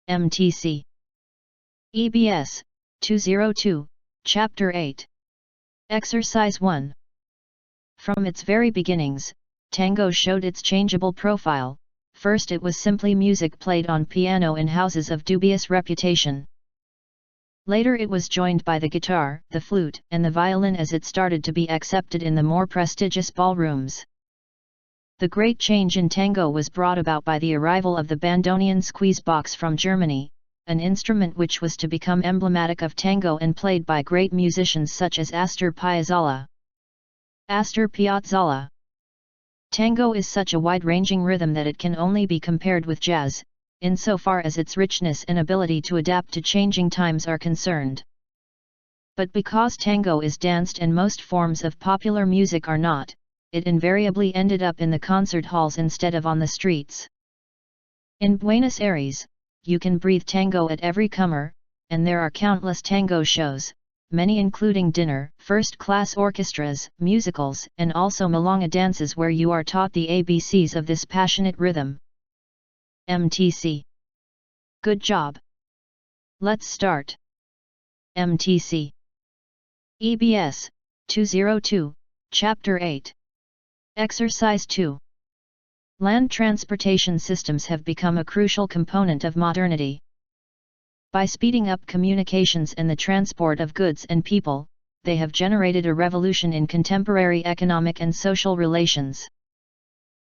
MTC EBS 202, Chapter 8. Exercise 1. From its very beginnings, tango showed its changeable profile. First it was simply music played on piano in houses of dubious reputation. Later it was joined by the guitar, the flute, and the violin as it started to be accepted in the more prestigious ballrooms. The great change in tango was brought about by the arrival of the bandoneon squeeze box from Germany, an instrument which was to become emblematic of tango and played by great musicians such as Astor Piazzolla. Tango is such a wide-ranging rhythm that it can only be compared with jazz, insofar as its richness and ability to adapt to changing times are concerned. But because tango is danced and most forms of popular music are not, it invariably ended up in the concert halls instead of on the streets. In Buenos Aires, you can breathe tango at every comer, and there are countless tango shows, many including dinner, first-class orchestras, musicals, and also milonga dances where you are taught the ABCs of this passionate rhythm. MTC. Good job. Let's start. MTC EBS 202, Chapter 8. Exercise 2. Land transportation systems have become a crucial component of modernity. By speeding up communications and the transport of goods and people, they have generated a revolution in contemporary economic and social relations.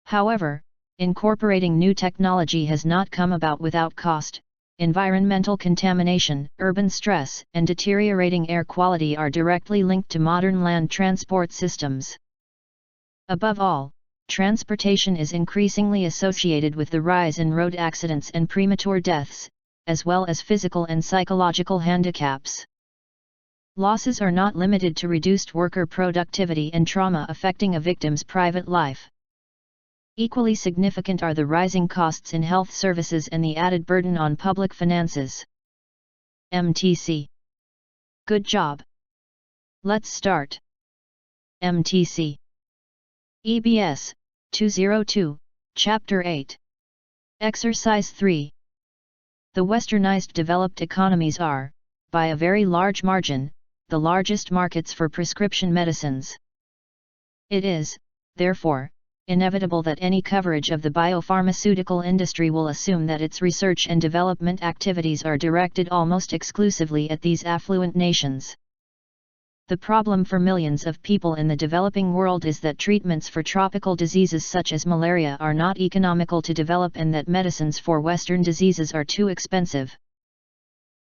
However, incorporating new technology has not come about without cost. Environmental contamination, urban stress, and deteriorating air quality are directly linked to modern land transport systems. Above all, transportation is increasingly associated with the rise in road accidents and premature deaths, as well as physical and psychological handicaps. Losses are not limited to reduced worker productivity and trauma affecting a victim's private life. Equally significant are the rising costs in health services and the added burden on public finances. MTC. Good job. Let's start. MTC EBS 202, Chapter 8. Exercise 3. The westernized developed economies are, by a very large margin, the largest markets for prescription medicines. It is, therefore, inevitable that any coverage of the biopharmaceutical industry will assume that its research and development activities are directed almost exclusively at these affluent nations. The problem for millions of people in the developing world is that treatments for tropical diseases such as malaria are not economical to develop and that medicines for Western diseases are too expensive.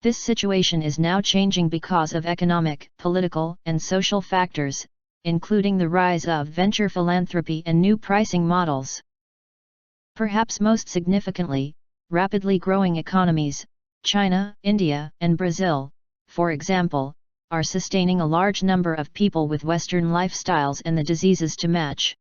This situation is now changing because of economic, political, and social factors, including the rise of venture philanthropy and new pricing models. Perhaps most significantly, rapidly growing economies, China, India, and Brazil, for example, are sustaining a large number of people with Western lifestyles and the diseases to match.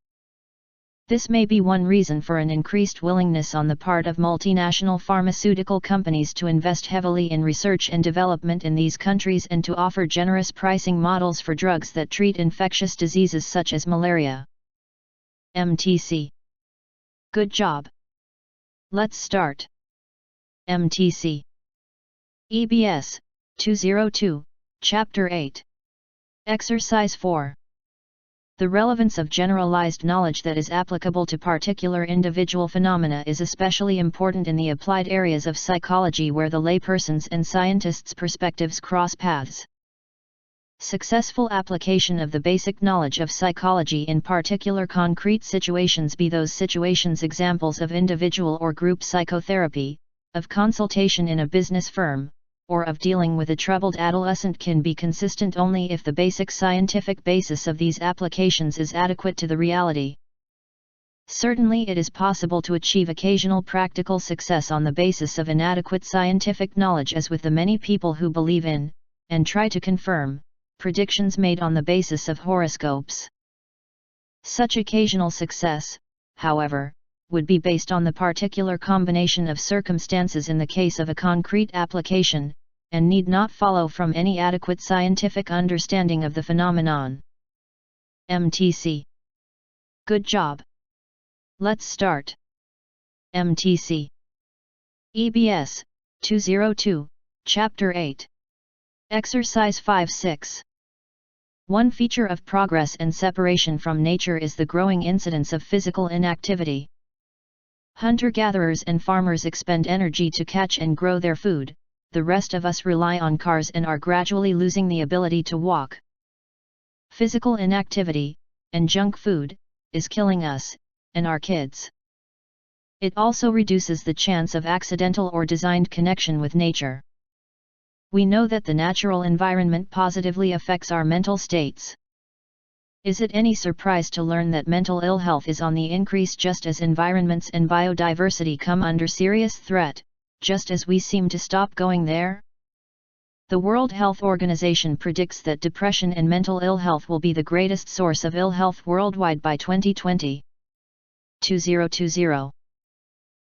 This may be one reason for an increased willingness on the part of multinational pharmaceutical companies to invest heavily in research and development in these countries and to offer generous pricing models for drugs that treat infectious diseases such as malaria. MTC. Good job. Let's start. MTC EBS 202, Chapter 8. Exercise 4. The relevance of generalized knowledge that is applicable to particular individual phenomena is especially important in the applied areas of psychology where the layperson's and scientists' perspectives cross paths. Successful application of the basic knowledge of psychology in particular concrete situations, be those situations examples of individual or group psychotherapy, of consultation in a business firm, or of dealing with a troubled adolescent, can be consistent only if the basic scientific basis of these applications is adequate to the reality. Certainly it is possible to achieve occasional practical success on the basis of inadequate scientific knowledge, as with the many people who believe in, and try to confirm, predictions made on the basis of horoscopes. Such occasional success, however, would be based on the particular combination of circumstances in the case of a concrete application, and need not follow from any adequate scientific understanding of the phenomenon. MTC. Good job. Let's start. MTC EBS 202, Chapter 8. Exercise 5-6. One feature of progress and separation from nature is the growing incidence of physical inactivity. Hunter-gatherers and farmers expend energy to catch and grow their food, the rest of us rely on cars and are gradually losing the ability to walk. Physical inactivity, and junk food, is killing us, and our kids. It also reduces the chance of accidental or designed connection with nature. We know that the natural environment positively affects our mental states. Is it any surprise to learn that mental ill health is on the increase just as environments and biodiversity come under serious threat, just as we seem to stop going there? The World Health Organization predicts that depression and mental ill health will be the greatest source of ill health worldwide by 2020. 2020.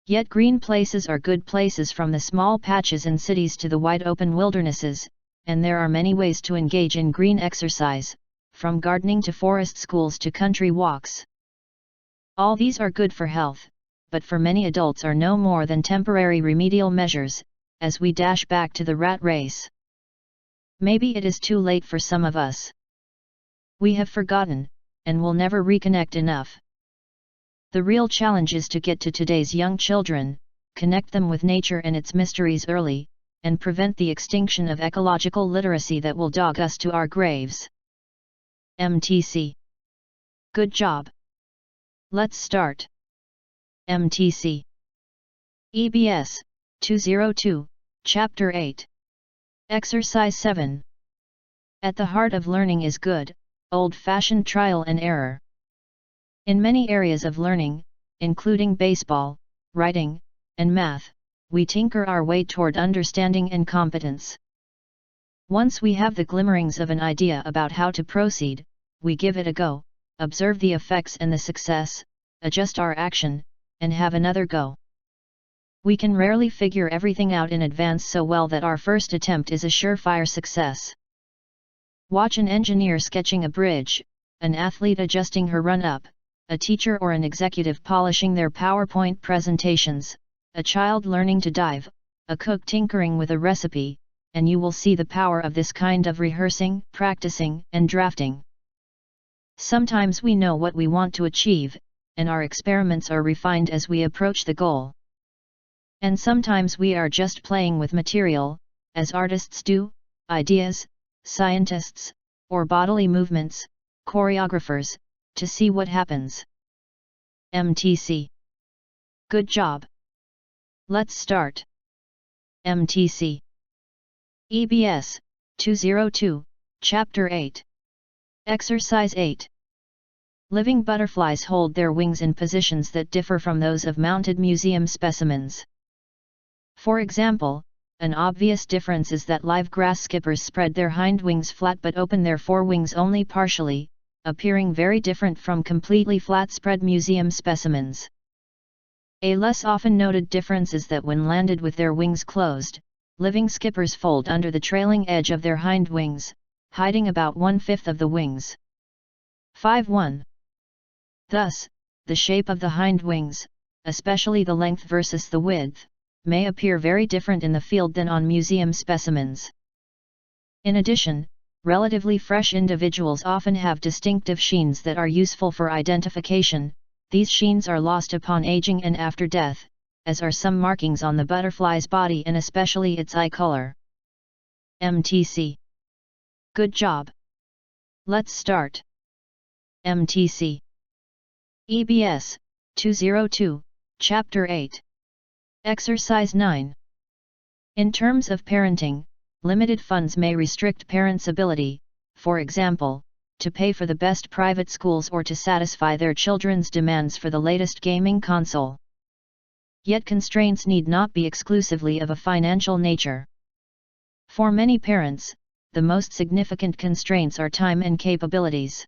Yet green places are good places, from the small patches in cities to the wide open wildernesses, and there are many ways to engage in green exercise, from gardening to forest schools to country walks. All these are good for health, but for many adults are no more than temporary remedial measures, as we dash back to the rat race. Maybe it is too late for some of us. We have forgotten, and will never reconnect enough. The real challenge is to get to today's young children, connect them with nature and its mysteries early, and prevent the extinction of ecological literacy that will dog us to our graves. MTC. Good job. Let's start. MTC. EBS, 202, Chapter 8. Exercise 7. At the heart of learning is good, old-fashioned trial and error. In many areas of learning, including baseball, writing, and math, we tinker our way toward understanding and competence. Once we have the glimmerings of an idea about how to proceed, we give it a go, observe the effects and the success, adjust our action, and have another go. We can rarely figure everything out in advance so well that our first attempt is a surefire success. Watch an engineer sketching a bridge, an athlete adjusting her run-up, a teacher or an executive polishing their PowerPoint presentations, a child learning to dive, a cook tinkering with a recipe, and you will see the power of this kind of rehearsing, practicing, and drafting. Sometimes we know what we want to achieve, and our experiments are refined as we approach the goal. And sometimes we are just playing with material, as artists do, ideas, scientists, or bodily movements, choreographers, to see what happens. MTC. Good job. Let's start. MTC. EBS, 202, Chapter 8. Exercise 8. Living butterflies hold their wings in positions that differ from those of mounted museum specimens. For example, an obvious difference is that live grass skippers spread their hind wings flat but open their forewings only partially, appearing very different from completely flat-spread museum specimens. A less often noted difference is that when landed with their wings closed, living skippers fold under the trailing edge of their hind wings, hiding about 1/5 of the wings. 5.1. Thus, the shape of the hind wings, especially the length versus the width, may appear very different in the field than on museum specimens. In addition, relatively fresh individuals often have distinctive sheens that are useful for identification. These sheens are lost upon aging and after death, as are some markings on the butterfly's body and especially its eye color. MTC. Good job. Let's start. MTC. EBS, 202, Chapter 8. Exercise 9. In terms of parenting, limited funds may restrict parents' ability, for example, to pay for the best private schools or to satisfy their children's demands for the latest gaming console. Yet constraints need not be exclusively of a financial nature. For many parents, the most significant constraints are time and capabilities.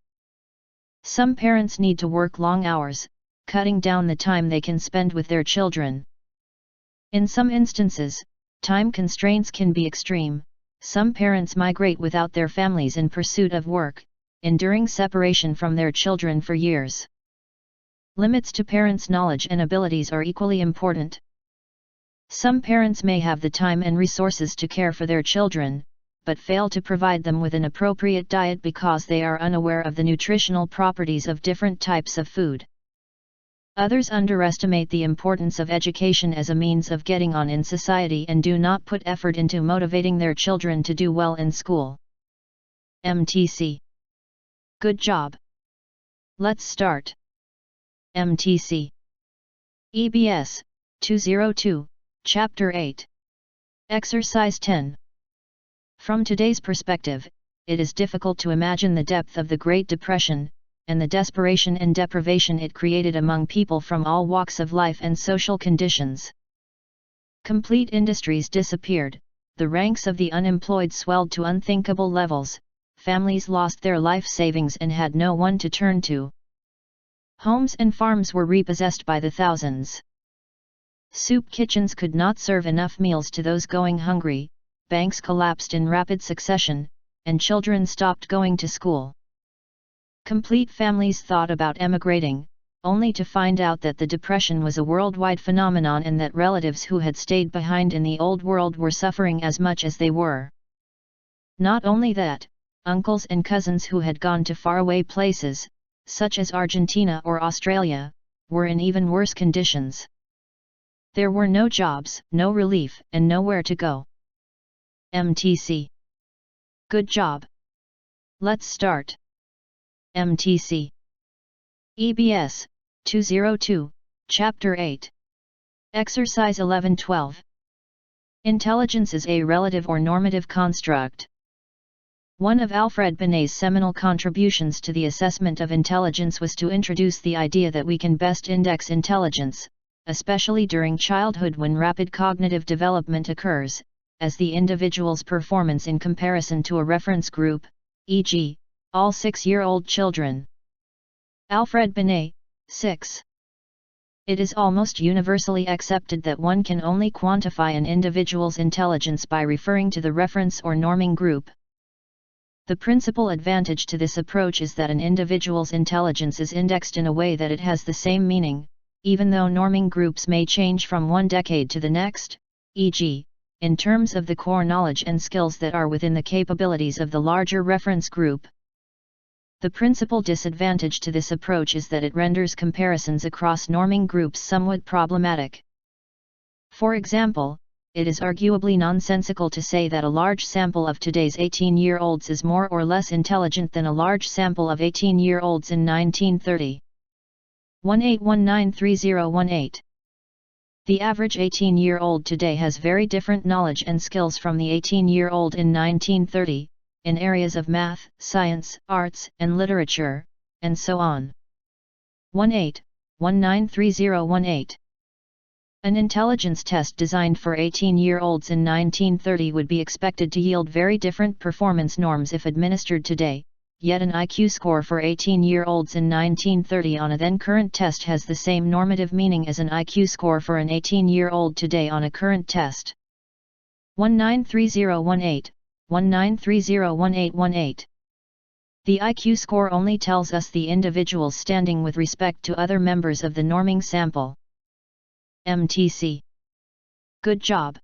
Some parents need to work long hours, cutting down the time they can spend with their children. In some instances, time constraints can be extreme. Some parents migrate without their families in pursuit of work, enduring separation from their children for years. Limits to parents' knowledge and abilities are equally important. Some parents may have the time and resources to care for their children, but fail to provide them with an appropriate diet because they are unaware of the nutritional properties of different types of food. Others underestimate the importance of education as a means of getting on in society and do not put effort into motivating their children to do well in school. MTC. Good job. Let's start. MTC. EBS, 202, Chapter 8. Exercise 10. From today's perspective, it is difficult to imagine the depth of the Great Depression, and the desperation and deprivation it created among people from all walks of life and social conditions. Complete industries disappeared, the ranks of the unemployed swelled to unthinkable levels, families lost their life savings and had no one to turn to. Homes and farms were repossessed by the thousands. Soup kitchens could not serve enough meals to those going hungry, banks collapsed in rapid succession, and children stopped going to school. Complete families thought about emigrating, only to find out that the Depression was a worldwide phenomenon and that relatives who had stayed behind in the old world were suffering as much as they were. Not only that, uncles and cousins who had gone to faraway places, such as Argentina or Australia, were in even worse conditions. There were no jobs, no relief, and nowhere to go. MTC. Good job. Let's start. MTC. EBS, 202, Chapter 8. Exercise 11-12. Intelligence is a relative or normative construct. One of Alfred Binet's seminal contributions to the assessment of intelligence was to introduce the idea that we can best index intelligence, especially during childhood when rapid cognitive development occurs, as the individual's performance in comparison to a reference group, e.g., all 6-year-old children. Alfred Binet, 6. It is almost universally accepted that one can only quantify an individual's intelligence by referring to the reference or norming group. The principal advantage to this approach is that an individual's intelligence is indexed in a way that it has the same meaning, even though norming groups may change from one decade to the next, e.g., in terms of the core knowledge and skills that are within the capabilities of the larger reference group. The principal disadvantage to this approach is that it renders comparisons across norming groups somewhat problematic. For example, it is arguably nonsensical to say that a large sample of today's 18-year-olds is more or less intelligent than a large sample of 18-year-olds in 1930. 18193018. The average 18-year-old today has very different knowledge and skills from the 18-year-old in 1930, in areas of math, science, arts, and literature, and so on. 18193018. An intelligence test designed for 18-year-olds in 1930 would be expected to yield very different performance norms if administered today, yet an IQ score for 18-year-olds in 1930 on a then-current test has the same normative meaning as an IQ score for an 18-year-old today on a current test. 193018, 19301818. The IQ score only tells us the individual's standing with respect to other members of the norming sample. MTC. Good job.